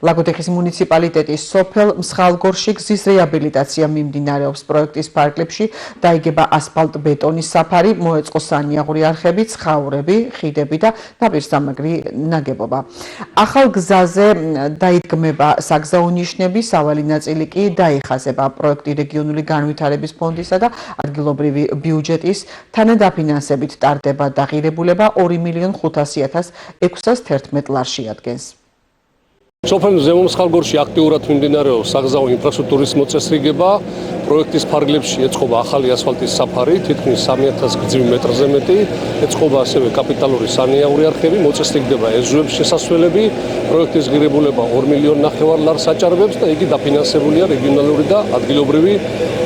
ლაგოდეხის მუნიციპალიტეტის სოფელ მსხალგორში გზის რეაბილიტაცია მიმდინარეობს. პროექტის ფარგლებში დაიგება ასფალტ-ბეტონის საფარი, მოეწყო სანიაღური არხები, ცხაურები, ხიდები და ნაპირსამაგრი ნაგებობა. ახალ გზაზე დაიდგმება საგზაო ნიშნები, სავალი ნაწილი კი დაიხაზება. პროექტი რეგიონული განვითარების ფონდისა და ადგილობრივი ბიუჯეტის თანადაფინანსებით ტარდება და ღირებულება 2.500.611 ლარს შეადგენს. სოფელ ზემო მსხალგორში აქტიურად მიმდინარეობს საგზაო ინფრასტრუქტურის მოწესრიგება. პროექტის ფარგლებში ეწყობა ახალი ასფალტის საფარი, თითქმის 3000 გრძივ მეტრზე მეტი, ეწყობა ასევე კაპიტალური სანიაღური არხები, მოწესრიგდება ეზოების შესასვლელები. პროექტის ღირებულება 2.5 ლარს აჭარბებს და იგი დაფინანსებულია რეგიონალური და ადგილობრივი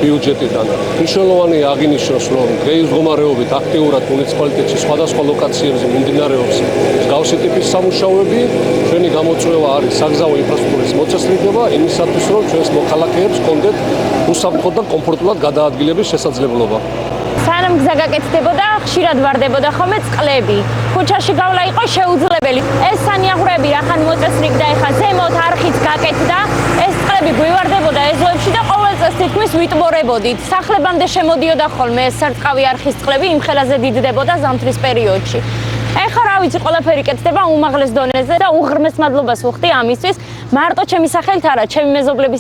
ბიუჯეტიდან. მნიშვნელოვანია აღინიშნოს, რომ დღეის მდგომარეობით აქტიურად მუნიციპალიტეტში სხვადასხვა ლოკაციებზე მიმდინარეობს მსგავსი ტიპის სამუშაოები. ჩვენი გამოწვევა არის საგზაო ინფრასტრუქტურის მოწესრიგება იმისათვის, რომ ჩვენს მოქალაქეებს ჰქონდეთ უსაფრთხო და კომფორტულად გადაადგილების შესაძლებლობა. სანამ გზა გაკეთდებოდა, ხშირად ვარდებოდა ხოლმე წყლები. ქუჩაში გავლა იყო შეუძლებელი. ეს სანიაღურები რახან მოწესრიგდა, ეხლა ზემოთ არხით გაკეთდა, ეს წყლები გვივარდებოდა ეზოებში და ყოველ წელს თითქმის ვიტბორებოდით. სახლებამდე შემოდიოდა ხოლმე ეს სარწყავი არხის წყლები, იმ ხელაზე დიდდებოდა ზამთრის პერიოდში. ეხლა რა ვიცი, ყველაფერი კეთდება უმაღლეს დონეზე და უღრმეს მადლობას ვუხდი ამისთვის. მარტო ჩემი სახელით არა, ჩემი მეზობლების